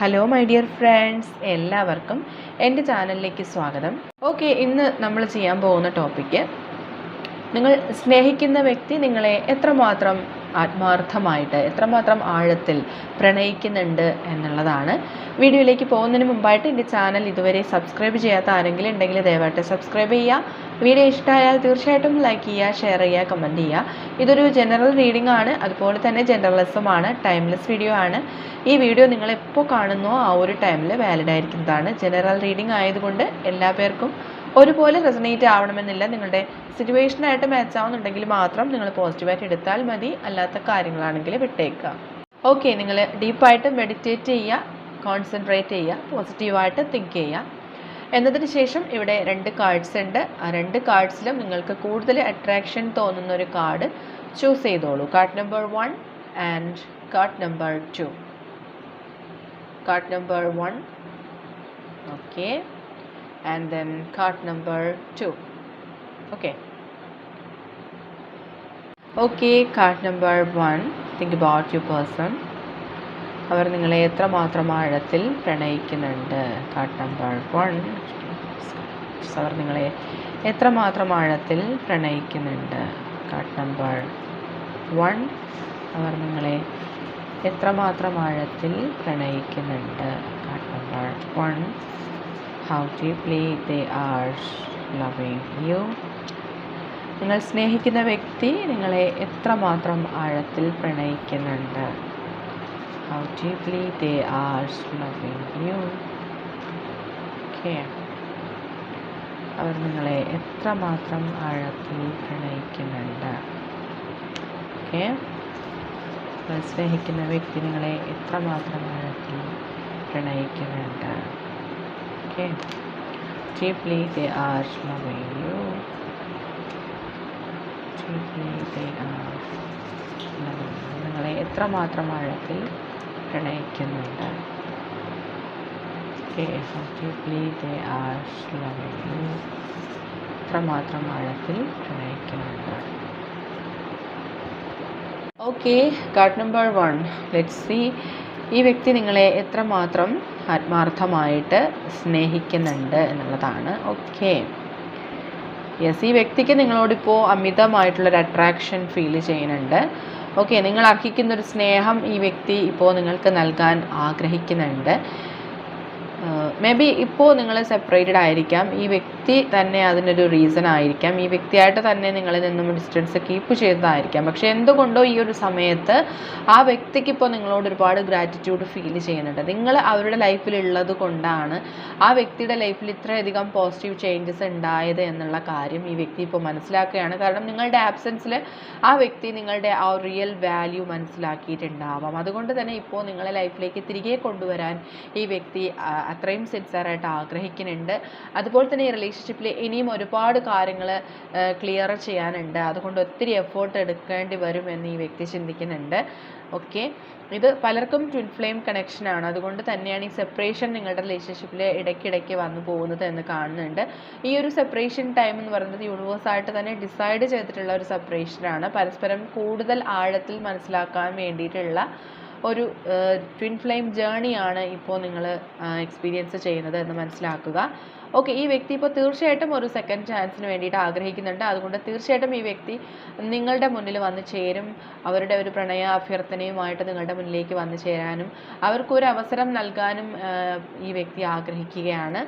Hello my dear friends, എല്ലാവർക്കും എൻ്റെ ചാനലിലേക്ക് സ്വാഗതം. ഓക്കെ, ഇന്ന് നമ്മൾ ചെയ്യാൻ പോകുന്ന ടോപ്പിക്ക് നിങ്ങൾ സ്നേഹിക്കുന്ന വ്യക്തി നിങ്ങളെ എത്രമാത്രം ആത്മാർത്ഥമായിട്ട് എത്രമാത്രം ആഴത്തിൽ പ്രണയിക്കുന്നുണ്ട് എന്നുള്ളതാണ്. വീഡിയോയിലേക്ക് പോകുന്നതിന് മുമ്പായിട്ട് എൻ്റെ ചാനൽ ഇതുവരെ സബ്സ്ക്രൈബ് ചെയ്യാത്ത ആരെങ്കിലും ഉണ്ടെങ്കിൽ ദയവായിട്ട് സബ്സ്ക്രൈബ് ചെയ്യുക. വീഡിയോ ഇഷ്ടമായാൽ തീർച്ചയായിട്ടും ലൈക്ക് ചെയ്യുക, ഷെയർ ചെയ്യുക, കമൻറ്റ് ചെയ്യുക. ഇതൊരു ജനറൽ റീഡിംഗ് ആണ്, അതുപോലെ തന്നെ ജനറലിസമാണ്, ടൈംലെസ് വീഡിയോ ആണ്. ഈ വീഡിയോ നിങ്ങൾ എപ്പോൾ കാണുന്നോ ആ ഒരു ടൈമിൽ വാലിഡ് ആയിരിക്കുന്നതാണ്. ജനറൽ റീഡിംഗ് ആയതുകൊണ്ട് എല്ലാ പേർക്കും ഒരുപോലെ റെസണേറ്റ് ആവണമെന്നില്ല. നിങ്ങളുടെ സിറ്റുവേഷനായിട്ട് മാച്ച് ആവുന്നുണ്ടെങ്കിൽ മാത്രം നിങ്ങൾ പോസിറ്റീവായിട്ട് എടുത്താൽ മതി, അല്ലാത്ത കാര്യങ്ങളാണെങ്കിൽ വിട്ടേക്കുക. ഓക്കെ, നിങ്ങൾ ഡീപ്പായിട്ട് മെഡിറ്റേറ്റ് ചെയ്യുക, കോൺസെൻട്രേറ്റ് ചെയ്യുക, പോസിറ്റീവായിട്ട് തിങ്ക് ചെയ്യുക. എന്നതിന് ശേഷം ഇവിടെ 2 കാർഡ്സ് ഉണ്ട്. ആ 2 കാർഡ്സിലും നിങ്ങൾക്ക് കൂടുതൽ അട്രാക്ഷൻ തോന്നുന്ന ഒരു കാർഡ് ചൂസ് ചെയ്തോളൂ. Card number 1 and card number 2. Card number 1, okay, and then card number 2. Okay, card number 1. Think about your person. അവർ നിങ്ങളെ എത്രമാത്രം ആഴത്തിൽ പ്രണയിക്കുന്നുണ്ട്. Card number 1. അവർ നിങ്ങളെ എത്രമാത്രം ആഴത്തിൽ പ്രണയിക്കുന്നുണ്ട്. Card number 1. അവർ നിങ്ങളെ എത്രമാത്രം ആഴത്തിൽ പ്രണയിക്കുന്നുണ്ട്. Card number 1. How deeply they are loving you. നിങ്ങൾ സ്നേഹിക്കുന്ന വ്യക്തി നിങ്ങളെ എത്രമാത്രം ആഴത്തിൽ പ്രണയിക്കുന്നുണ്ട്. How deeply they are loving you. Okay. അവർ നിങ്ങളെ എത്രമാത്രം ആഴത്തിൽ പ്രണയിക്കുന്നുണ്ട്. Okay. നിങ്ങൾ സ്നേഹിക്കുന്ന വ്യക്തി നിങ്ങളെ എത്രമാത്രം ആഴത്തിൽ പ്രണയിക്കുന്നുണ്ട്. Okay. Deeply they are loving you. Deeply they are loving you. നിങ്ങളെ എത്രമാത്രം ആഴത്തിൽ പ്രണയിക്കുന്നുണ്ട്. Okay. Deeply they are loving you. എത്രമാത്രം ആഴത്തിൽ പ്രണയിക്കുന്നുണ്ട്. Okay. Card number 1. Let's see. ഈ വ്യക്തി നിങ്ങളെ എത്രമാത്രം ആത്മാർത്ഥമായിട്ട് സ്നേഹിക്കുന്നുണ്ട് എന്നുള്ളതാണ്. ഓക്കെ, യെസ്, ഈ വ്യക്തിക്ക് നിങ്ങളോടിപ്പോൾ അമിതമായിട്ടുള്ളൊരു അട്രാക്ഷൻ ഫീൽ ചെയ്യുന്നുണ്ട്. ഓക്കെ, നിങ്ങൾ അർഹിക്കുന്നൊരു സ്നേഹം ഈ വ്യക്തി ഇപ്പോൾ നിങ്ങൾക്ക് നൽകാൻ ആഗ്രഹിക്കുന്നുണ്ട്. മേ ബി ഇപ്പോൾ നിങ്ങൾ സെപ്പറേറ്റഡ് ആയിരിക്കാം. ഈ വ്യക്തി തന്നെ അതിനൊരു റീസൺ ആയിരിക്കാം. ഈ വ്യക്തിയായിട്ട് തന്നെ നിങ്ങളിൽ നിന്നും ഡിസ്റ്റൻസ് കീപ്പ് ചെയ്തതായിരിക്കാം. പക്ഷേ എന്തുകൊണ്ടോ ഈ ഒരു സമയത്ത് ആ വ്യക്തിക്ക് ഇപ്പോൾ നിങ്ങളോട് ഒരുപാട് ഗ്രാറ്റിറ്റ്യൂഡ് ഫീൽ ചെയ്യുന്നുണ്ട്. നിങ്ങൾ അവരുടെ ലൈഫിലുള്ളത് കൊണ്ടാണ് ആ വ്യക്തിയുടെ ലൈഫിൽ ഇത്രയധികം പോസിറ്റീവ് ചേഞ്ചസ് ഉണ്ടായത് എന്നുള്ള കാര്യം ഈ വ്യക്തി ഇപ്പോൾ മനസ്സിലാക്കുകയാണ്. കാരണം നിങ്ങളുടെ ആബ്സെൻസിൽ ആ വ്യക്തി നിങ്ങളുടെ ആ റിയൽ വാല്യൂ മനസ്സിലാക്കിയിട്ടുണ്ടാവാം. അതുകൊണ്ട് തന്നെ ഇപ്പോൾ നിങ്ങളെ ലൈഫിലേക്ക് തിരികെ കൊണ്ടുവരാൻ ഈ വ്യക്തി അത്രയും സിൻസിയറായിട്ട് ആഗ്രഹിക്കുന്നുണ്ട്. അതുപോലെ തന്നെ ഈ റിലേഷൻഷിപ്പിൽ ഇനിയും ഒരുപാട് കാര്യങ്ങൾ ക്ലിയർ ചെയ്യാനുണ്ട്. അതുകൊണ്ട് ഒത്തിരി എഫേർട്ട് എടുക്കേണ്ടി വരുമെന്ന് ഈ വ്യക്തി ചിന്തിക്കുന്നുണ്ട്. ഓക്കെ, ഇത് പലർക്കും ട്വിൻ ഫ്ലെയിം കണക്ഷനാണ്. അതുകൊണ്ട് തന്നെയാണ് ഈ സെപ്പറേഷൻ നിങ്ങളുടെ റിലേഷൻഷിപ്പിൽ ഇടയ്ക്കിടയ്ക്ക് വന്നു പോകുന്നത് എന്ന് കാണുന്നുണ്ട്. ഈ ഒരു സെപ്പറേഷൻ ടൈം എന്ന് പറയുന്നത് യൂണിവേഴ്സായിട്ട് തന്നെ ഡിസൈഡ് ചെയ്തിട്ടുള്ള ഒരു സെപ്പറേഷനാണ്. പരസ്പരം കൂടുതൽ ആഴത്തിൽ മനസ്സിലാക്കാൻ വേണ്ടിയിട്ടുള്ള ഒരു ട്വിൻ ഫ്ലെയിം ജേണിയാണ് ഇപ്പോൾ നിങ്ങൾ എക്സ്പീരിയൻസ് ചെയ്യുന്നത് എന്ന് മനസ്സിലാക്കുക. ഓക്കെ, ഈ വ്യക്തി ഇപ്പോൾ തീർച്ചയായിട്ടും ഒരു സെക്കൻഡ് ചാൻസിന് വേണ്ടിയിട്ട് ആഗ്രഹിക്കുന്നുണ്ട്. അതുകൊണ്ട് തീർച്ചയായിട്ടും ഈ വ്യക്തി നിങ്ങളുടെ മുന്നിൽ വന്നു ചേരും. അവരുടെ ഒരു പ്രണയ അഭ്യർത്ഥനയുമായിട്ട് നിങ്ങളുടെ മുന്നിലേക്ക് വന്നു ചേരാനും അവർക്കൊരു അവസരം നൽകാനും ഈ വ്യക്തി ആഗ്രഹിക്കുകയാണ്.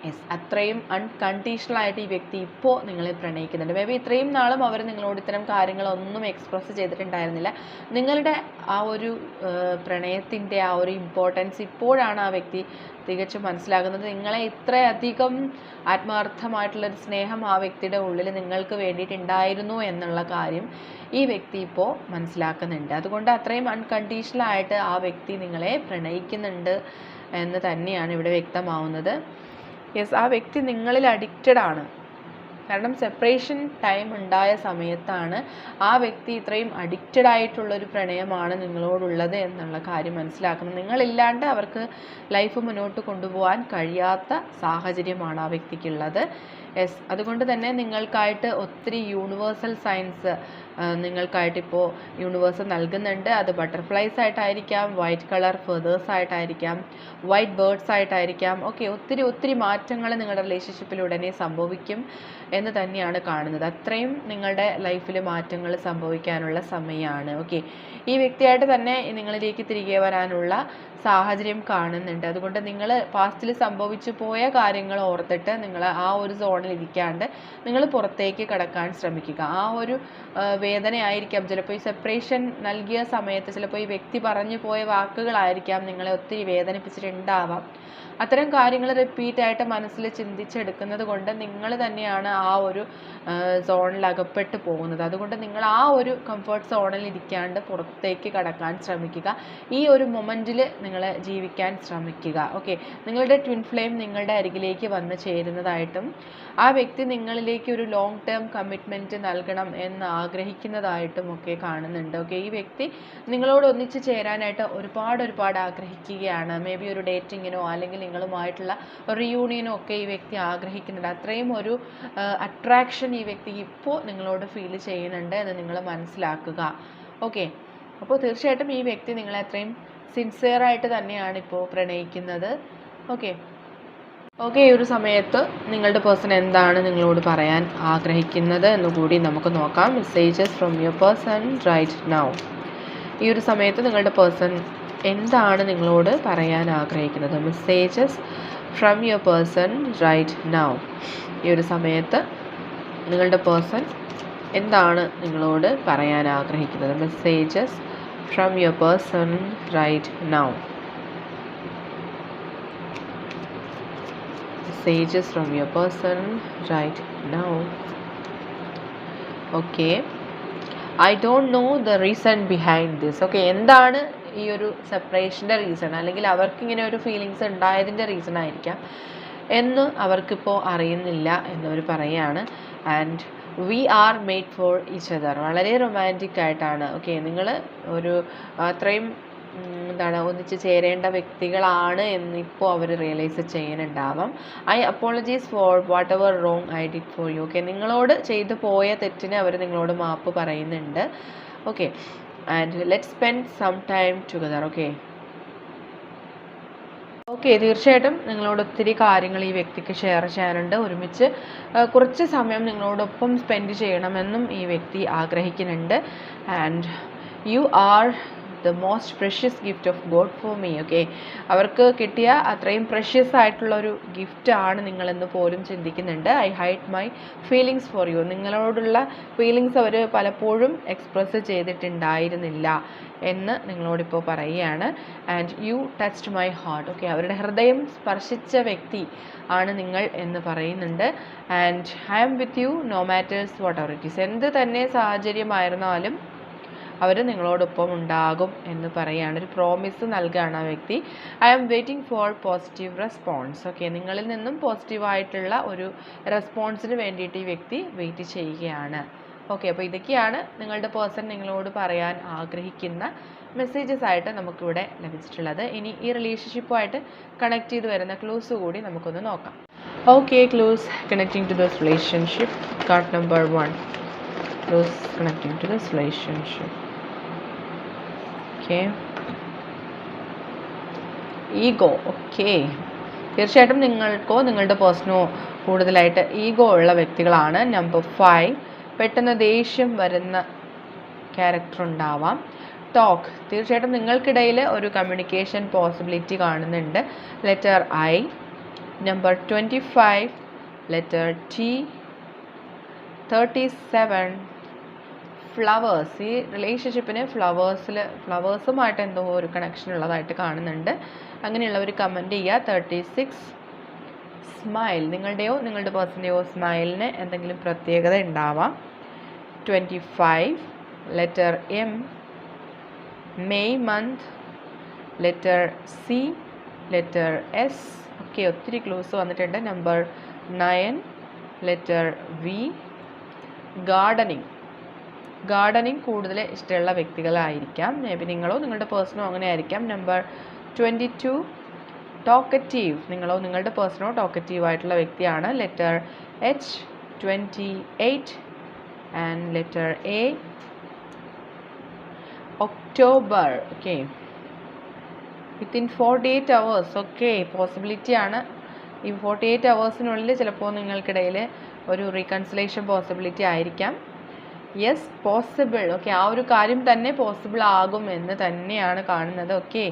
യെസ്, അത്രയും അൺകണ്ടീഷണലായിട്ട് ഈ വ്യക്തി ഇപ്പോൾ നിങ്ങളെ പ്രണയിക്കുന്നുണ്ട്. മേ ബി ഇത്രയും നാളും അവർ നിങ്ങളോട് ഇത്തരം കാര്യങ്ങളൊന്നും എക്സ്പ്രസ് ചെയ്തിട്ടുണ്ടായിരുന്നില്ല. നിങ്ങളുടെ ആ ഒരു പ്രണയത്തിൻ്റെ ആ ഒരു ഇമ്പോർട്ടൻസ് ഇപ്പോഴാണ് ആ വ്യക്തി തികച്ചും മനസ്സിലാകുന്നത്. നിങ്ങളെ ഇത്രയധികം ആത്മാർത്ഥമായിട്ടുള്ളൊരു സ്നേഹം ആ വ്യക്തിയുടെ ഉള്ളിൽ നിങ്ങൾക്ക് വേണ്ടിയിട്ടുണ്ടായിരുന്നു എന്നുള്ള കാര്യം ഈ വ്യക്തി ഇപ്പോൾ മനസ്സിലാക്കുന്നുണ്ട്. അതുകൊണ്ട് അത്രയും അൺകണ്ടീഷണലായിട്ട് ആ വ്യക്തി നിങ്ങളെ പ്രണയിക്കുന്നുണ്ട് എന്ന് തന്നെയാണ് ഇവിടെ വ്യക്തമാവുന്നത്. യെസ്, ആ വ്യക്തി നിങ്ങളിൽ അഡിക്റ്റഡ് ആണ്. കാരണം സെപ്പറേഷൻ ടൈം ഉണ്ടായ സമയത്താണ് ആ വ്യക്തി ഇത്രയും അഡിക്റ്റഡ് ആയിട്ടുള്ളൊരു പ്രണയമാണ് നിങ്ങളോടുള്ളത് എന്നുള്ള കാര്യം മനസ്സിലാക്കുന്നത്. നിങ്ങളില്ലാണ്ട് അവർക്ക് ലൈഫ് മുന്നോട്ട് കൊണ്ടുപോകാൻ കഴിയാത്ത സാഹചര്യമാണ് ആ വ്യക്തിക്കുള്ളത്. യെസ്, അതുകൊണ്ട് തന്നെ നിങ്ങൾക്കായിട്ട് ഒത്തിരി യൂണിവേഴ്സൽ സയൻസ് നിങ്ങൾക്കായിട്ടിപ്പോൾ യൂണിവേഴ്സ് നൽകുന്നുണ്ട്. അത് ബട്ടർഫ്ലൈസ് ആയിട്ടായിരിക്കാം, വൈറ്റ് കളർ ഫെതേഴ്സ് ആയിട്ടായിരിക്കാം, വൈറ്റ് ബേർഡ്സ് ആയിട്ടായിരിക്കാം. ഓക്കെ, ഒത്തിരി മാറ്റങ്ങൾ നിങ്ങളുടെ റിലേഷൻഷിപ്പിൽ ഉടനെ സംഭവിക്കും എന്ന് തന്നെയാണ് കാണുന്നത്. അത്രയും നിങ്ങളുടെ ലൈഫിൽ മാറ്റങ്ങൾ സംഭവിക്കാനുള്ള സമയമാണ്. ഓക്കെ, ഈ വ്യക്തിയായിട്ട് തന്നെ നിങ്ങളിലേക്ക് തിരികെ വരാനുള്ള സാഹചര്യം കാണുന്നുണ്ട്. അതുകൊണ്ട് നിങ്ങൾ പാസ്റ്റിൽ സംഭവിച്ചു പോയ കാര്യങ്ങൾ ഓർത്തിട്ട് നിങ്ങൾ ആ ഒരു സോണിൽ ഇരിക്കാണ്ട് നിങ്ങൾ പുറത്തേക്ക് കടക്കാൻ ശ്രമിക്കുക. ആ ഒരു വേദനയായിരിക്കാം ചിലപ്പോൾ ഈ സെപ്പറേഷൻ നൽകിയ സമയത്ത് ചിലപ്പോൾ ഈ വ്യക്തി പറഞ്ഞു പോയ വാക്കുകളായിരിക്കാം നിങ്ങളെ ഒത്തിരി വേദനിപ്പിച്ചിട്ടുണ്ടാവാം. അത്തരം കാര്യങ്ങൾ റിപ്പീറ്റായിട്ട് മനസ്സിൽ ചിന്തിച്ചെടുക്കുന്നത് കൊണ്ട് നിങ്ങൾ തന്നെയാണ് ആ ഒരു സോണിൽ അകപ്പെട്ട് പോകുന്നത്. അതുകൊണ്ട് നിങ്ങൾ ആ ഒരു കംഫർട്ട് സോണിൽ ഇരിക്കാണ്ട് പുറത്തേക്ക് കടക്കാൻ ശ്രമിക്കുക. ഈ ഒരു മൊമെൻറ്റിൽ നിങ്ങൾ ജീവിക്കാൻ ശ്രമിക്കുക. ഓക്കെ, നിങ്ങളുടെ ട്വിൻ ഫ്ലെയിം നിങ്ങളുടെ അരികിലേക്ക് വന്ന് ചേരുന്നതായിട്ടും ആ വ്യക്തി നിങ്ങളിലേക്ക് ഒരു ലോങ് ടേം കമ്മിറ്റ്മെൻറ്റ് നൽകണം എന്ന് ആഗ്രഹിക്കുന്നതായിട്ടും ഒക്കെ കാണുന്നുണ്ട്. ഓക്കെ, ഈ വ്യക്തി നിങ്ങളോട് ഒന്നിച്ച് ചേരാനായിട്ട് ഒരുപാട് ആഗ്രഹിക്കുകയാണ്. മേ ബി ഒരു ഡേറ്റിങ്ങിനോ അല്ലെങ്കിൽ നിങ്ങളുമായിട്ടുള്ള റിയൂണിയനോ ഒക്കെ ഈ വ്യക്തി ആഗ്രഹിക്കുന്നുണ്ട്. അത്രയും ഒരു അട്രാക്ഷൻ ഈ വ്യക്തി ഇപ്പോൾ നിങ്ങളോട് ഫീൽ ചെയ്യുന്നുണ്ട് എന്ന് നിങ്ങൾ മനസ്സിലാക്കുക. ഓക്കെ, അപ്പോൾ തീർച്ചയായിട്ടും ഈ വ്യക്തി നിങ്ങളെ അത്രയും സിൻസിയറായിട്ട് തന്നെയാണ് ഇപ്പോൾ പ്രണയിക്കുന്നത്. ഓക്കെ, ഈ ഒരു സമയത്ത് നിങ്ങളുടെ പേഴ്സൺ എന്താണ് നിങ്ങളോട് പറയാൻ ആഗ്രഹിക്കുന്നത് എന്ന് കൂടി നമുക്ക് നോക്കാം. Messages from your person right now. ഈ ഒരു സമയത്ത് നിങ്ങളുടെ പേഴ്സൺ എന്താണ് നിങ്ങളോട് പറയാൻ ആഗ്രഹിക്കുന്നത്? Messages from your person right now. ഈ ഒരു സമയത്ത് നിങ്ങളുടെ പേഴ്സൺ എന്താണ് നിങ്ങളോട് പറയാൻ ആഗ്രഹിക്കുന്നത്? Messages from your person right now. Messages from your person right now. Okay, I don't know the reason behind this. Okay, എന്താണ് ഈ ഒരു സെപ്പറേഷൻ്റെ റീസൺ, അല്ലെങ്കിൽ അവർക്ക് ഇങ്ങനെ ഒരു ഫീലിങ്സ് ഉണ്ടായതിൻ്റെ റീസൺ ആയിരിക്കാം എന്ന് അവർക്കിപ്പോൾ അറിയുന്നില്ല എന്നവർ പറയുകയാണ്. And we are made for each other. വളരെ റൊമാൻറ്റിക് ആയിട്ടാണ്. ഓക്കെ, നിങ്ങൾ ഒരു അത്രയും എന്താണ് ഒന്നിച്ച് ചേരേണ്ട വ്യക്തികളാണ് എന്നിപ്പോൾ അവർ റിയലൈസ് ചെയ്യുന്നുണ്ടാവാം. I apologise for whatever wrong I did for you. Okay, നിങ്ങളോട് ചെയ്തു പോയ തെറ്റിന് അവർ നിങ്ങളോട് മാപ്പ് പറയുന്നുണ്ട്. Okay, and let spend some time together. Okay, തീർച്ചയായിട്ടും നിങ്ങളോട് ഒത്തിരി കാര്യങ്ങൾ ഈ വ്യക്തിക്ക് ഷെയർ ചെയ്യാനുണ്ട്. ഒരുമിച്ച് കുറച്ച് സമയം നിങ്ങളോടൊപ്പം സ്പെൻഡ് ചെയ്യണമെന്നും ഈ വ്യക്തി ആഗ്രഹിക്കുന്നുണ്ട്. And you are the most precious gift of God for me. Okay, അവർക്ക് കിട്ടിയ അത്രയും പ്രഷ്യസ് ആയിട്ടുള്ളൊരു ഗിഫ്റ്റാണ് നിങ്ങളെന്ന് പോലും ചിന്തിക്കുന്നുണ്ട്. I hide my feelings for you. നിങ്ങളോടുള്ള ഫീലിങ്സ് അവർ പലപ്പോഴും എക്സ്പ്രസ് ചെയ്തിട്ടുണ്ടായിരുന്നില്ല എന്ന് നിങ്ങളോടിപ്പോൾ പറയുകയാണ്. And you touched my heart. Okay, അവരുടെ ഹൃദയം സ്പർശിച്ച വ്യക്തി ആണ് നിങ്ങൾ എന്ന് പറയുന്നുണ്ട്. And I am with you no matters whatever it is. എന്ത് തന്നെ സാഹചര്യമായിരുന്നാലും അവർ നിങ്ങളോടൊപ്പം ഉണ്ടാകും എന്ന് പറയുകയാണ്. ഒരു പ്രോമിസ് നൽകുകയാണ് ആ വ്യക്തി. I am waiting for positive response. Okay, നിങ്ങളിൽ നിന്നും പോസിറ്റീവായിട്ടുള്ള ഒരു റെസ്പോൺസിന് വേണ്ടിയിട്ട് ഈ വ്യക്തി വെയിറ്റ് ചെയ്യുകയാണ്. ഓക്കെ, അപ്പോൾ ഇതൊക്കെയാണ് നിങ്ങളുടെ പേഴ്സൺ നിങ്ങളോട് പറയാൻ ആഗ്രഹിക്കുന്ന മെസ്സേജസ് ആയിട്ട് നമുക്കിവിടെ ലഭിച്ചിട്ടുള്ളത്. ഇനി ഈ റിലേഷൻഷിപ്പുമായിട്ട് കണക്ട് ചെയ്ത് വരുന്ന ക്ലൂസ് കൂടി നമുക്കൊന്ന് നോക്കാം. Okay, clues connecting to this relationship. Card number 1. Clues connecting to this relationship. Okay, ego. Okay, തീർച്ചയായിട്ടും നിങ്ങൾക്കോ നിങ്ങളുടെ പേഴ്സണോ കൂടുതലായിട്ട് ഈഗോ ഉള്ള വ്യക്തികളാണ്. നമ്പർ 5, പെട്ടെന്ന് ദേഷ്യം വരുന്ന ക്യാരക്ടർ ഉണ്ടാവാം. ടോക്ക്, തീർച്ചയായിട്ടും നിങ്ങൾക്കിടയിൽ ഒരു കമ്മ്യൂണിക്കേഷൻ പോസിബിലിറ്റി കാണുന്നുണ്ട്. Letter I. Number 25, letter T. 37, flowers. ഈ റിലേഷൻഷിപ്പിന് ഫ്ലവേഴ്സുമായിട്ട് എന്തോ ഒരു കണക്ഷൻ ഉള്ളതായിട്ട് കാണുന്നുണ്ട്. അങ്ങനെയുള്ളവർ കമൻറ്റ് ചെയ്യുക. 36, സ്മൈൽ. നിങ്ങളുടെയോ നിങ്ങളുടെ പേഴ്സൻ്റെയോ സ്മൈലിന് എന്തെങ്കിലും പ്രത്യേകത ഉണ്ടാവാം. 25, letter M. May month. Letter C. Letter S. Okay, ഒത്തിരി ക്ലൂസ് വന്നിട്ടുണ്ട്. Number 9, letter V. ഗാർഡനിങ് കൂടുതൽ ഇഷ്ടമുള്ള വ്യക്തികളായിരിക്കാം. മേ ബി നിങ്ങളോ നിങ്ങളുടെ പേഴ്സണോ അങ്ങനെ ആയിരിക്കാം. Number 22, talkative. നിങ്ങളോ നിങ്ങളുടെ പേഴ്സണോ ടോക്കറ്റീവ് ആയിട്ടുള്ള വ്യക്തിയാണ്. Letter H 28 and letter A October. Okay, within 48 hours. Okay, possibility ആണ്. ഈ 48 ഹവേഴ്സിനുള്ളിൽ ചിലപ്പോൾ നിങ്ങൾക്കിടയിൽ ഒരു റീകൺസിലേഷൻ പോസിബിലിറ്റി ആയിരിക്കാം. Yes, possible. ഓക്കെ, ആ ഒരു കാര്യം തന്നെ പോസിബിൾ ആകും എന്ന് തന്നെയാണ് കാണുന്നത്. ഓക്കെ,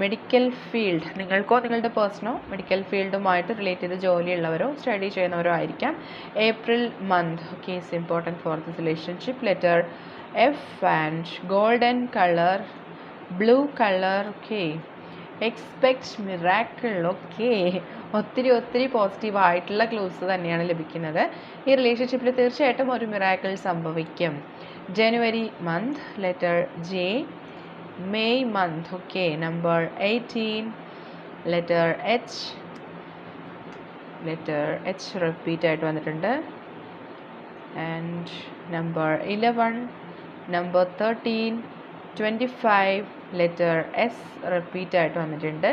മെഡിക്കൽ ഫീൽഡ്, നിങ്ങൾക്കോ നിങ്ങളുടെ പേഴ്സണോ മെഡിക്കൽ ഫീൽഡുമായിട്ട് റിലേറ്റ് ചെയ്ത് ജോലിയുള്ളവരോ സ്റ്റഡി ചെയ്യുന്നവരോ ആയിരിക്കാം. April month. Okay, it's important for this relationship. Letter F and golden colour, blue colour. Okay, expect miracle. Okay, ഒത്തിരി പോസിറ്റീവായിട്ടുള്ള ക്ലൂസ് തന്നെയാണ് ലഭിക്കുന്നത്. ഈ റിലേഷൻഷിപ്പിൽ തീർച്ചയായിട്ടും ഒരു മിറാക്കിൾ സംഭവിക്കും. January month, letter J. May month. Okay, number 18, letter H. Letter H repeat ആയിട്ട് വന്നിട്ടുണ്ട്. And number 11, number 13, 25, letter S repeat ആയിട്ട് വന്നിട്ടുണ്ട്.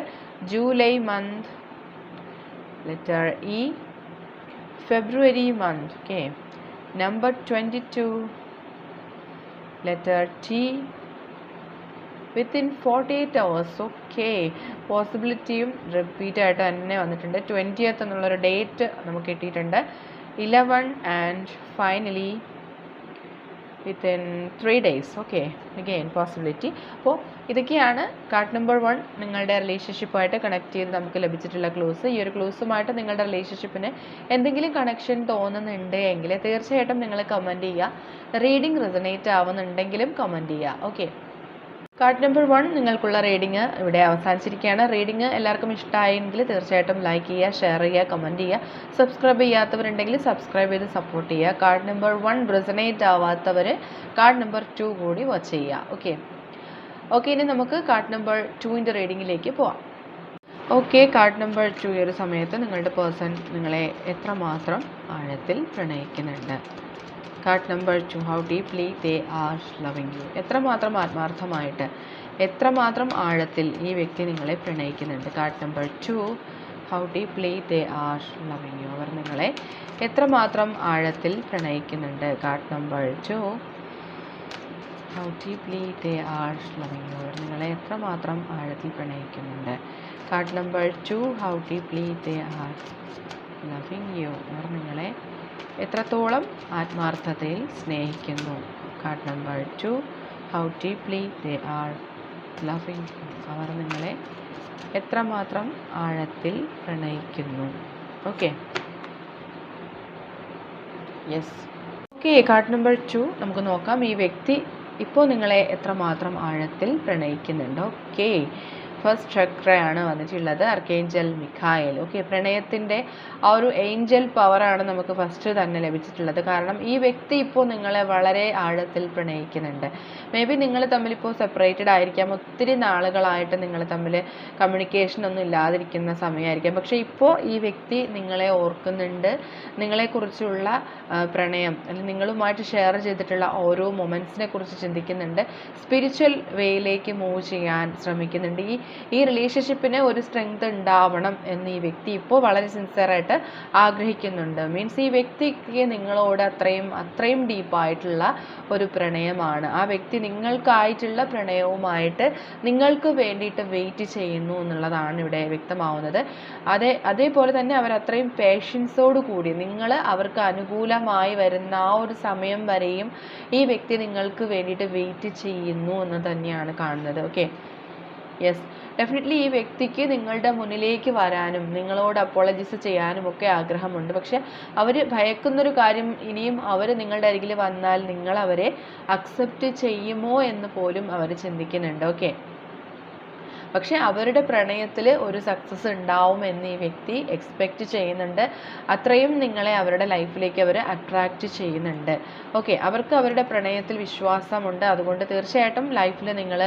July month, letter E. February month. Okay, number 22, letter T. Within 48 hours. Okay, പോസിബിലിറ്റിയും repeat ആയിട്ട് തന്നെ വന്നിട്ടുണ്ട്. 20th എന്നുള്ളൊരു date നമുക്ക് കിട്ടിയിട്ടുണ്ട്. 11 and finally within 3 days. Okay, again possibility. അപ്പോൾ ഇതൊക്കെയാണ് കാർഡ് നമ്പർ 1 നിങ്ങളുടെ റിലേഷൻഷിപ്പുമായിട്ട് കണക്ട് ചെയ്ത് നമുക്ക് ലഭിച്ചിട്ടുള്ള ക്ലൂസ്. ഈ ഒരു ക്ലൂസുമായിട്ട് നിങ്ങളുടെ റിലേഷൻഷിപ്പിന് എന്തെങ്കിലും കണക്ഷൻ തോന്നുന്നുണ്ട് എങ്കിൽ തീർച്ചയായിട്ടും നിങ്ങൾ കമൻറ്റ് ചെയ്യുക. റീഡിംഗ് റെസണേറ്റ് ആവുന്നുണ്ടെങ്കിലും കമൻറ്റ് ചെയ്യുക. ഓക്കെ, കാർഡ് നമ്പർ 1 നിങ്ങൾക്കുള്ള റീഡിങ് ഇവിടെ അവസാനിച്ചിരിക്കുകയാണ്. റീഡിങ് എല്ലാവർക്കും ഇഷ്ടമായെങ്കിൽ തീർച്ചയായിട്ടും ലൈക്ക് ചെയ്യുക, ഷെയർ ചെയ്യുക, കമൻറ്റ് ചെയ്യുക. സബ്സ്ക്രൈബ് ചെയ്യാത്തവരുണ്ടെങ്കിൽ സബ്സ്ക്രൈബ് ചെയ്ത് സപ്പോർട്ട് ചെയ്യുക. കാർഡ് നമ്പർ 1 റെസണേറ്റ് ആവാത്തവർ കാർഡ് നമ്പർ 2 കൂടി വാച്ച് ചെയ്യുക. ഓക്കെ, ഇനി നമുക്ക് കാർഡ് നമ്പർ 2ൻ്റെ റീഡിങ്ങിലേക്ക് പോവാം. ഓക്കെ, കാർഡ് നമ്പർ 2 ഈ ഒരു സമയത്ത് നിങ്ങളുടെ പേഴ്സൺ നിങ്ങളെ എത്രമാത്രം ആഴത്തിൽ പ്രണയിക്കുന്നുണ്ട്. Card number 2, how deeply they are loving you. എത്രമാത്രം ആത്മാർത്ഥമായിട്ട്, എത്രമാത്രം ആഴത്തിൽ ഈ വ്യക്തി നിങ്ങളെ പ്രണയിക്കുന്നുണ്ട്. Card number 2, how deeply they are loving you. അവർ നിങ്ങളെ എത്രമാത്രം ആഴത്തിൽ പ്രണയിക്കുന്നുണ്ട്. Card number 2, how deeply they are loving you. അവർ നിങ്ങളെ എത്രമാത്രം ആഴത്തിൽ പ്രണയിക്കുന്നുണ്ട്. Card number 2, how deeply they are loving you. അവർ നിങ്ങളെ എത്രത്തോളം ആത്മാർത്ഥതയിൽ സ്നേഹിക്കുന്നു. Card number 2, how deeply they are loving you. അവർ നിങ്ങളെ എത്രമാത്രം ആഴത്തിൽ പ്രണയിക്കുന്നു. Okay, yes. Okay, card number 2 നമുക്ക് നോക്കാം. ഈ വ്യക്തി ഇപ്പോൾ നിങ്ങളെ എത്രമാത്രം ആഴത്തിൽ പ്രണയിക്കുന്നുണ്ട്. ഓക്കെ, ഫസ്റ്റ് ചക്രയാണ് വന്നിട്ടുള്ളത്, ആർക്കേഞ്ചൽ മിഖായേൽ. ഓക്കെ, പ്രണയത്തിൻ്റെ ആ ഒരു ഏഞ്ചൽ പവറാണ് നമുക്ക് ഫസ്റ്റ് തന്നെ ലഭിച്ചിട്ടുള്ളത്. കാരണം ഈ വ്യക്തി ഇപ്പോൾ നിങ്ങളെ വളരെ ആഴത്തിൽ പ്രണയിക്കുന്നുണ്ട്. മേ ബി നിങ്ങൾ തമ്മിലിപ്പോൾ സെപ്പറേറ്റഡ് ആയിരിക്കാം, ഒത്തിരി നാളുകളായിട്ട് നിങ്ങൾ തമ്മിൽ കമ്മ്യൂണിക്കേഷൻ ഒന്നും ഇല്ലാതിരിക്കുന്ന സമയമായിരിക്കാം. പക്ഷേ ഇപ്പോൾ ഈ വ്യക്തി നിങ്ങളെ ഓർക്കുന്നുണ്ട്, നിങ്ങളെക്കുറിച്ചുള്ള പ്രണയം അല്ലെങ്കിൽ നിങ്ങളുമായിട്ട് ഷെയർ ചെയ്തിട്ടുള്ള ഓരോ മൊമെൻറ്റ്സിനെ കുറിച്ച് ചിന്തിക്കുന്നുണ്ട്. സ്പിരിച്വൽ വേയിലേക്ക് മൂവ് ചെയ്യാൻ ശ്രമിക്കുന്നുണ്ട്. ഈ റിലേഷൻഷിപ്പിന് ഒരു സ്ട്രെങ്ത് ഉണ്ടാവണം എന്ന് ഈ വ്യക്തി ഇപ്പോൾ വളരെ സിൻസിയറായിട്ട് ആഗ്രഹിക്കുന്നുണ്ട്. മീൻസ് ഈ വ്യക്തിക്ക് നിങ്ങളോട് അത്രയും ഡീപ്പായിട്ടുള്ള ഒരു പ്രണയമാണ്. ആ വ്യക്തി നിങ്ങൾക്കായിട്ടുള്ള പ്രണയവുമായിട്ട് നിങ്ങൾക്ക് വേണ്ടിയിട്ട് വെയിറ്റ് ചെയ്യുന്നു എന്നുള്ളതാണ് ഇവിടെ വ്യക്തമാവുന്നത്. അതേപോലെ തന്നെ അവർ അത്രയും പേഷ്യൻസോട് കൂടി നിങ്ങൾ അവർക്ക് അനുകൂലമായി വരുന്ന ആ ഒരു സമയം വരെയും ഈ വ്യക്തി നിങ്ങൾക്ക് വേണ്ടിയിട്ട് വെയിറ്റ് ചെയ്യുന്നു എന്ന് തന്നെയാണ് കാണുന്നത്. ഓക്കെ, യെസ്, ഡെഫിനറ്റ്ലി ഈ വ്യക്തിക്ക് നിങ്ങളുടെ മുന്നിലേക്ക് വരാനും നിങ്ങളോട് അപ്പോളജീസ് ചെയ്യാനും ഒക്കെ ആഗ്രഹമുണ്ട്. പക്ഷെ അവർ ഭയക്കുന്നൊരു കാര്യം, ഇനിയും അവർ നിങ്ങളുടെ അരികിൽ വന്നാൽ നിങ്ങൾ അവരെ അക്സെപ്റ്റ് ചെയ്യുമോ എന്ന് പോലും അവർ ചിന്തിക്കുന്നുണ്ട്. ഓക്കെ, പക്ഷെ അവരുടെ പ്രണയത്തിൽ ഒരു സക്സസ് ഉണ്ടാവുമെന്ന് ഈ വ്യക്തി എക്സ്പെക്റ്റ് ചെയ്യുന്നുണ്ട്. അത്രയും നിങ്ങളെ അവരുടെ ലൈഫിലേക്ക് അവർ അട്രാക്റ്റ് ചെയ്യുന്നുണ്ട്. ഓക്കെ, അവർക്ക് അവരുടെ പ്രണയത്തിൽ വിശ്വാസമുണ്ട്. അതുകൊണ്ട് തീർച്ചയായിട്ടും ലൈഫിൽ നിങ്ങൾ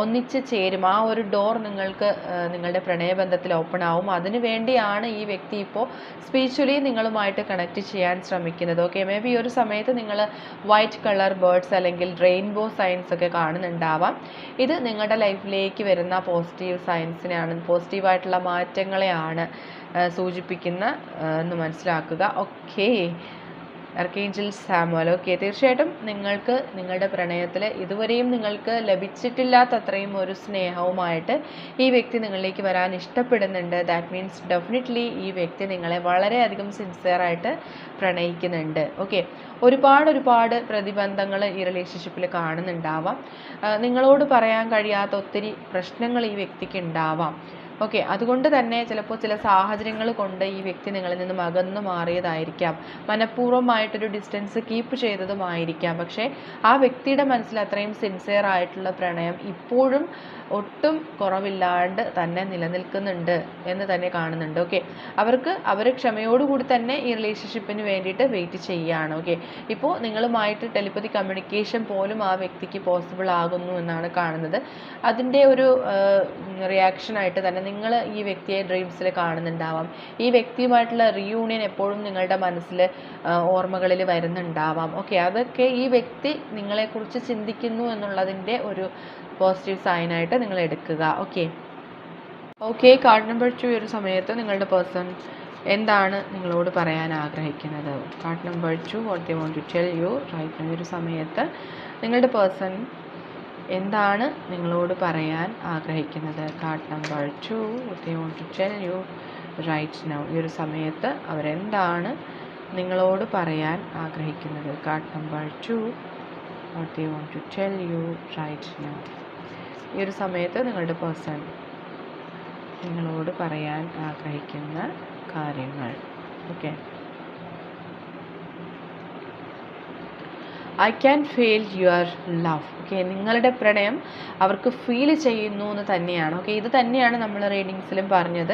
ഒന്നിച്ച് ചേരും. ആ ഒരു ഡോർ നിങ്ങൾക്ക് നിങ്ങളുടെ പ്രണയബന്ധത്തിൽ ഓപ്പൺ ആവും. അതിനു വേണ്ടിയാണ് ഈ വ്യക്തി ഇപ്പോൾ സ്പിരിച്വലി നിങ്ങളുമായിട്ട് കണക്ട് ചെയ്യാൻ ശ്രമിക്കുന്നത്. ഓക്കെ, മേ ബി ഈ ഒരു സമയത്ത് നിങ്ങൾ വൈറ്റ് കളർ ബേർഡ്സ് അല്ലെങ്കിൽ റെയിൻബോ സൈൻസ് ഒക്കെ കാണുന്നുണ്ടാവാം. ഇത് നിങ്ങളുടെ ലൈഫിലേക്ക് വരുന്ന പോസിറ്റീവ് സയൻസിനെയാണ്, പോസിറ്റീവായിട്ടുള്ള മാറ്റങ്ങളെയാണ് സൂചിപ്പിക്കുന്ന എന്ന് മനസ്സിലാക്കുക. Okay, archangel Samuel. ഓക്കെ, തീർച്ചയായിട്ടും നിങ്ങൾക്ക് നിങ്ങളുടെ പ്രണയത്തിൽ ഇതുവരെയും നിങ്ങൾക്ക് ലഭിച്ചിട്ടില്ലാത്ത അത്രയും ഒരു സ്നേഹവുമായിട്ട് ഈ വ്യക്തി നിങ്ങളിലേക്ക് വരാൻ ഇഷ്ടപ്പെടുന്നുണ്ട്. ദാറ്റ് മീൻസ് ഡെഫിനറ്റ്ലി ഈ വ്യക്തി നിങ്ങളെ വളരെയധികം സിൻസിയറായിട്ട് പ്രണയിക്കുന്നുണ്ട്. ഓക്കെ, ഒരുപാട് പ്രതിബന്ധങ്ങൾ ഈ റിലേഷൻഷിപ്പിൽ കാണുന്നുണ്ടാവാം. നിങ്ങളോട് പറയാൻ കഴിയാത്ത ഒത്തിരി പ്രശ്നങ്ങൾ ഈ വ്യക്തിക്ക് ഉണ്ടാവാം. ഓക്കെ, അതുകൊണ്ട് തന്നെ ചിലപ്പോൾ ചില സാഹചര്യങ്ങൾ കൊണ്ട് ഈ വ്യക്തി നിങ്ങളിൽ നിന്നും അകന്നു മാറിയതായിരിക്കാം, മനഃപൂർവ്വമായിട്ടൊരു ഡിസ്റ്റൻസ് കീപ്പ് ചെയ്തതുമായിരിക്കാം. പക്ഷേ ആ വ്യക്തിയുടെ മനസ്സിൽ അത്രയും സിൻസിയർ ആയിട്ടുള്ള പ്രണയം ഇപ്പോഴും ഒട്ടും കുറവില്ലാണ്ട് തന്നെ നിലനിൽക്കുന്നുണ്ട് എന്ന് തന്നെ കാണുന്നുണ്ട്. ഓക്കെ, അവർ ക്ഷമയോടുകൂടി തന്നെ ഈ റിലേഷൻഷിപ്പിന് വേണ്ടിയിട്ട് വെയിറ്റ് ചെയ്യുകയാണ്. ഓക്കെ, ഇപ്പോൾ നിങ്ങളുമായിട്ട് ടെലിപ്പതി കമ്മ്യൂണിക്കേഷൻ പോലും ആ വ്യക്തിക്ക് പോസിബിൾ ആകുന്നു എന്നാണ് കാണുന്നത്. അതിൻ്റെ ഒരു റിയാക്ഷനായിട്ട് തന്നെ നിങ്ങൾ ഈ വ്യക്തിയെ ഡ്രീംസിൽ കാണുന്നുണ്ടാവാം. ഈ വ്യക്തിയുമായിട്ടുള്ള റീയൂണിയൻ എപ്പോഴും നിങ്ങളുടെ മനസ്സിൽ ഓർമ്മകളിൽ വരുന്നുണ്ടാവാം. ഓക്കെ, അതൊക്കെ ഈ വ്യക്തി നിങ്ങളെക്കുറിച്ച് ചിന്തിക്കുന്നു എന്നുള്ളതിൻ്റെ ഒരു പോസിറ്റീവ് സൈനായിട്ട് നിങ്ങൾ എടുക്കുക. ഓക്കെ, കാർഡ് നമ്പർ 2 ഈ ഒരു സമയത്ത് നിങ്ങളുടെ പേഴ്സൺ എന്താണ് നിങ്ങളോട് പറയാൻ ആഗ്രഹിക്കുന്നത്? Card number 2 what they want to tell you right now. ഈ ഒരു സമയത്ത് നിങ്ങളുടെ പേഴ്സൺ എന്താണ് നിങ്ങളോട് പറയാൻ ആഗ്രഹിക്കുന്നത്? Card number 2 what they want to tell you right now. ഈ ഒരു സമയത്ത് അവരെന്താണ് നിങ്ങളോട് പറയാൻ ആഗ്രഹിക്കുന്നത്? Card number 2 what they want to tell you right now. ഈ ഒരു സമയത്ത് നിങ്ങളുടെ പേഴ്സൺ നിങ്ങളോട് പറയാൻ ആഗ്രഹിക്കുന്ന കാര്യങ്ങൾ. Okay, I can feel your love. Okay, നിങ്ങളുടെ പ്രണയം അവർക്ക് ഫീൽ ചെയ്യുന്നു എന്ന് തന്നെയാണ്. ഓക്കെ, ഇത് തന്നെയാണ് നമ്മൾ റീഡിങ്സിലും പറഞ്ഞത്.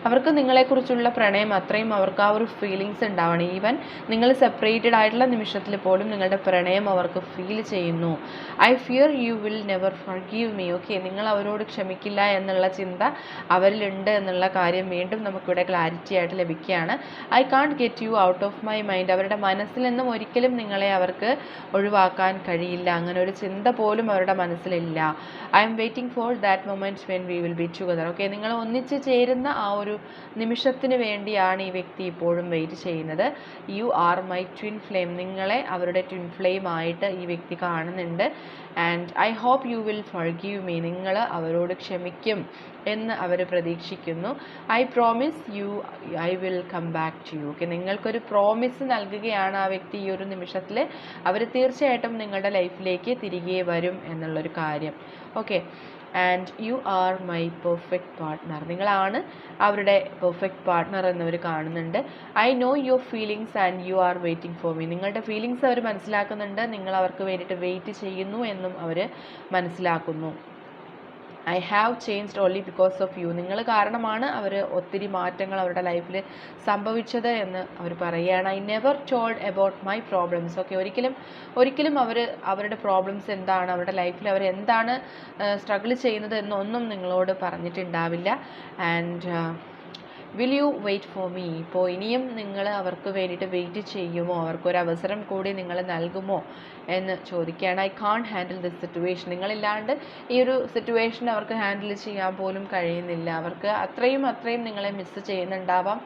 അവർക്ക് നിങ്ങളെക്കുറിച്ചുള്ള പ്രണയം അത്രയും അവർക്ക് ആ ഒരു ഫീലിങ്സ് ഉണ്ടാവണം. ഈവൻ നിങ്ങൾ സെപ്പറേറ്റഡ് ആയിട്ടുള്ള നിമിഷത്തിൽ പോലും നിങ്ങളുടെ പ്രണയം അവർക്ക് ഫീൽ ചെയ്യുന്നു. I fear you will never forgive me. Okay, നിങ്ങൾ അവരോട് ക്ഷമിക്കില്ല എന്നുള്ള ചിന്ത അവരിലുണ്ട് എന്നുള്ള കാര്യം വീണ്ടും നമുക്കിവിടെ ക്ലാരിറ്റി ആയിട്ട് ലഭിക്കുകയാണ്. I can't get you out of my mind. അവരുടെ മനസ്സിൽ നിന്നും ഒരിക്കലും നിങ്ങളെ അവർക്ക് ഒഴിവാക്കാൻ കഴിയില്ല. അങ്ങനെ ഒരു ചിന്ത പോലും അവരുടെ മനസ്സിലില്ല. I'm waiting for that moment when we will be together. Okay, നിങ്ങൾ ഒന്നിച്ച് ചേരുന്ന ആ ഒരു നിമിഷത്തിന് വേണ്ടിയാണ് ഈ വ്യക്തി ഇപ്പോഴും വെയിറ്റ് ചെയ്യുന്നത്. You are my twin flame. നിങ്ങളെ അവരുടെ ട്വിൻ ഫ്ലെയിം ആയിട്ട് ഈ വ്യക്തി കാണുന്നുണ്ട്. And I hope you will forgive me. നിങ്ങൾ അവരോട് ക്ഷമിക്കും എന്ന് അവർ പ്രതീക്ഷിക്കുന്നു. I promise you I will come back to you. Okay, നിങ്ങൾക്കൊരു പ്രോമിസ് നൽകുകയാണ് ആ വ്യക്തി ഈ ഒരു നിമിഷത്തിൽ. അവർ തീർച്ചയായിട്ടും നിങ്ങളുടെ ലൈഫിലേക്ക് തിരികെ വരും എന്നുള്ളൊരു കാര്യം. Okay, and you are my perfect partner. നിങ്ങളാണ് അവരുടെ പെർഫെക്റ്റ് പാർട്ട്ണർ എന്നവർ കാണുന്നുണ്ട്. I know your feelings and you are waiting for me. നിങ്ങളുടെ ഫീലിങ്സ് അവർ മനസ്സിലാക്കുന്നുണ്ട്, നിങ്ങൾ അവർക്ക് വേണ്ടിയിട്ട് വെയിറ്റ് ചെയ്യുന്നു എന്നും അവർ മനസ്സിലാക്കുന്നു. I have changed only because of you. നിങ്ങൾ കാരണമാണ് അവർ ഒത്തിരി മാറ്റങ്ങൾ അവരുടെ ലൈഫിൽ സംഭവിച്ചത് എന്ന് അവർ പറയുകയാണ്. I never told about my problems. Okay, ഒരിക്കലും അവർ അവരുടെ പ്രോബ്ലംസ് എന്താണ്, അവരുടെ ലൈഫിൽ അവർ എന്താണ് സ്ട്രഗിൾ ചെയ്യുന്നത് എന്നൊന്നും നിങ്ങളോട് പറഞ്ഞിട്ടുണ്ടാവില്ല. And will you wait for me. ഇപ്പോൾ ഇനിയും നിങ്ങൾ അവർക്ക് വേണ്ടിയിട്ട് വെയിറ്റ് ചെയ്യുമോ, അവർക്കൊരവസരം കൂടി നിങ്ങൾ നൽകുമോ എന്ന് ചോദിക്കുകയാണ്. I can't handle this situation. നിങ്ങളില്ലാണ്ട് ഈ ഒരു സിറ്റുവേഷൻ അവർക്ക് ഹാൻഡിൽ ചെയ്യാൻ പോലും കഴിയുന്നില്ല. അവർക്ക് അത്രയും നിങ്ങളെ മിസ് ചെയ്യുന്നുണ്ടാവാം.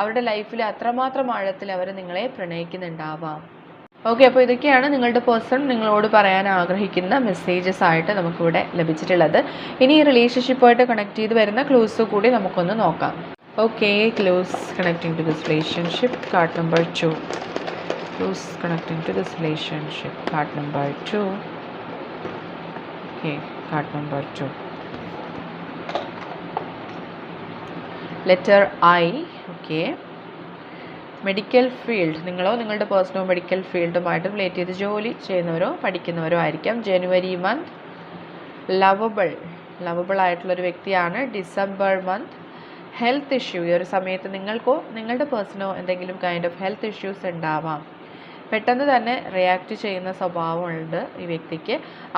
അവരുടെ ലൈഫിൽ അത്രമാത്രം ആഴത്തിൽ അവർ നിങ്ങളെ പ്രണയിക്കുന്നുണ്ടാവാം. ഓക്കെ, അപ്പോൾ ഇതൊക്കെയാണ് നിങ്ങളുടെ പേഴ്സൺ നിങ്ങളോട് പറയാൻ ആഗ്രഹിക്കുന്ന മെസ്സേജസ് ആയിട്ട് നമുക്കിവിടെ ലഭിച്ചിട്ടുള്ളത്. ഇനി ഈ റിലേഷൻഷിപ്പുമായിട്ട് കണക്ട് ചെയ്ത് വരുന്ന ക്ലൂസ് കൂടി നമുക്കൊന്ന് നോക്കാം. Okay, clues connecting to this relationship. Card number 2. Clues connecting to this relationship. Card number 2. Okay, card number 2. Letter I. Okay. Medical field. നിങ്ങളോ നിങ്ങളുടെ പേഴ്സണോ മെഡിക്കൽ ഫീൽഡുമായിട്ട് റിലേറ്റ് ചെയ്ത് ജോലി ചെയ്യുന്നവരോ പഠിക്കുന്നവരോ ആയിരിക്കാം. ജനുവരി മന്ത് ലവബിൾ ആയിട്ടുള്ളൊരു വ്യക്തിയാണ്. December month health issue. ഈ ഒരു സമയത്ത് നിങ്ങൾക്കോ നിങ്ങളുടെ പേഴ്സണോ എന്തെങ്കിലും കൈൻഡ് ഓഫ് ഹെൽത്ത് ഇഷ്യൂസ് ഉണ്ടാവാം. പെട്ടെന്ന് തന്നെ റിയാക്ട് ചെയ്യുന്ന സ്വഭാവമുണ്ട് ഈ വ്യക്തിക്ക്.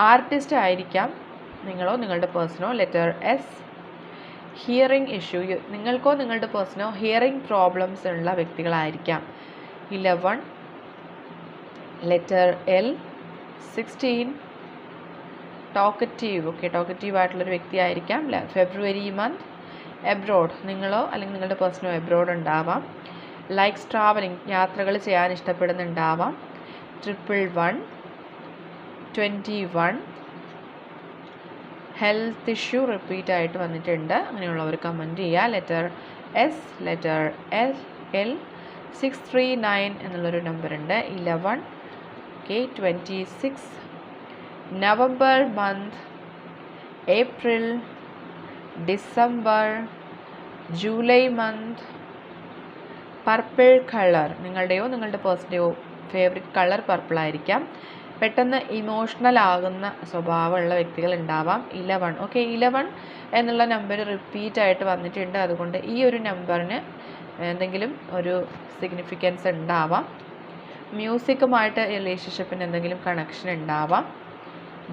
ആർട്ടിസ്റ്റ് ആയിരിക്കാം നിങ്ങളോ നിങ്ങളുടെ പേഴ്സണോ. Letter S hearing issue. നിങ്ങൾക്കോ നിങ്ങളുടെ പേഴ്സണോ ഹിയറിംഗ് പ്രോബ്ലംസ് ഉള്ള വ്യക്തികളായിരിക്കാം. 11 letter L 16 talkative. Okay, talkative ആയിട്ടുള്ളൊരു വ്യക്തിയായിരിക്കാം. February month. എബ്രോഡ്, നിങ്ങളോ അല്ലെങ്കിൽ നിങ്ങളുടെ പേഴ്സണോ എബ്രോഡ് ഉണ്ടാവാം. ലൈക്സ് ട്രാവലിംഗ്, യാത്രകൾ ചെയ്യാൻ ഇഷ്ടപ്പെടുന്നുണ്ടാവാം. 111, 21. ഹെൽത്ത് ഇഷ്യൂ റിപ്പീറ്റ് ആയിട്ട് വന്നിട്ടുണ്ട്. അങ്ങനെയുള്ളവർ കമൻറ്റ് ചെയ്യുക. ലെറ്റർ എസ്, ലെറ്റർ എൽ 639 എന്നുള്ളൊരു നമ്പർ ഉണ്ട്. 11, okay, 26. November month, April, December, July month. Purple colour, നിങ്ങളുടെയോ നിങ്ങളുടെ പേഴ്സൻ്റെയോ ഫേവറേറ്റ് കളർ പർപ്പിൾ ആയിരിക്കാം. പെട്ടെന്ന് ഇമോഷണൽ ആകുന്ന സ്വഭാവമുള്ള വ്യക്തികൾ ഉണ്ടാവാം. 11, ഓക്കെ, 11 എന്നുള്ള നമ്പർ റിപ്പീറ്റ് ആയിട്ട് വന്നിട്ടുണ്ട്. അതുകൊണ്ട് ഈ ഒരു നമ്പറിന് എന്തെങ്കിലും ഒരു സിഗ്നിഫിക്കൻസ് ഉണ്ടാവാം. മ്യൂസിക്കുമായിട്ട് റിലേഷൻഷിപ്പിന് എന്തെങ്കിലും കണക്ഷൻ ഉണ്ടാവാം.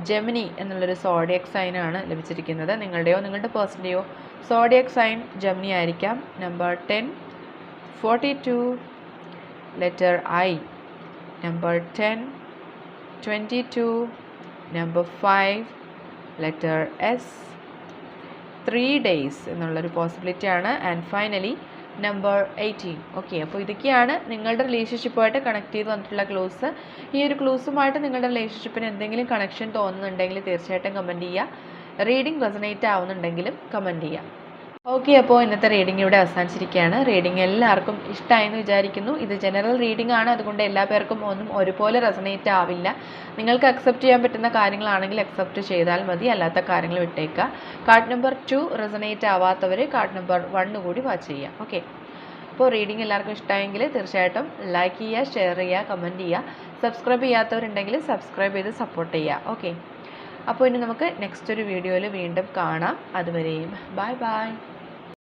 ജെമിനി എന്നുള്ളൊരു സോഡിയക് സൈനാണ് ലഭിച്ചിരിക്കുന്നത്. നിങ്ങളുടെയോ നിങ്ങളുടെ പേഴ്സൻ്റെയോ സോഡിയക് സൈൻ ജെമിനി ആയിരിക്കാം. Number 10, 42. Letter I, number 10, 22. Number 5, letter S, 3 days എന്നുള്ളൊരു പോസിബിലിറ്റിയാണ്. And finally number 18. ഓക്കെ, അപ്പോൾ ഇതൊക്കെയാണ് നിങ്ങളുടെ റിലേഷൻഷിപ്പുമായിട്ട് കണക്ട് ചെയ്ത് വന്നിട്ടുള്ള ക്ലൂസ്. ഈ ഒരു ക്ലൂസുമായിട്ട് നിങ്ങളുടെ റിലേഷൻഷിപ്പിന് എന്തെങ്കിലും കണക്ഷൻ തോന്നുന്നുണ്ടെങ്കിൽ തീർച്ചയായിട്ടും കമൻറ്റ് ചെയ്യുക. റീഡിംഗ് റെസനേറ്റ് ആവുന്നുണ്ടെങ്കിലും കമൻറ്റ് ചെയ്യുക. ഓക്കെ, അപ്പോൾ ഇന്നത്തെ റീഡിംഗ് ഇവിടെ അവസാനിച്ചിരിക്കുകയാണ്. റീഡിംഗ് എല്ലാവർക്കും ഇഷ്ടമായെന്ന് വിചാരിക്കുന്നു. ഇത് ജനറൽ റീഡിംഗ് ആണ്, അതുകൊണ്ട് എല്ലാ പേർക്കും ഒന്നും ഒരുപോലെ റെസനേറ്റ് ആവില്ല. നിങ്ങൾക്ക് അക്സെപ്റ്റ് ചെയ്യാൻ പറ്റുന്ന കാര്യങ്ങളാണെങ്കിൽ അക്സെപ്റ്റ് ചെയ്താൽ മതി, അല്ലാത്ത കാര്യങ്ങൾ വിട്ടേക്കുക. കാർഡ് നമ്പർ 2 റെസനേറ്റ് ആവാത്തവർ കാർഡ് നമ്പർ 1 കൂടി വാച്ച് ചെയ്യുക. ഓക്കെ, അപ്പോൾ റീഡിംഗ് എല്ലാവർക്കും ഇഷ്ടമായെങ്കിൽ തീർച്ചയായിട്ടും ലൈക്ക് ചെയ്യുക, ഷെയർ ചെയ്യുക, കമൻറ്റ് ചെയ്യുക. സബ്സ്ക്രൈബ് ചെയ്യാത്തവരുണ്ടെങ്കിൽ സബ്സ്ക്രൈബ് ചെയ്ത് സപ്പോർട്ട് ചെയ്യുക. ഓക്കെ, അപ്പോൾ ഇനി നമുക്ക് നെക്സ്റ്റ് ഒരു വീഡിയോയിൽ വീണ്ടും കാണാം. അതുവരെയും ബൈ ബൈ.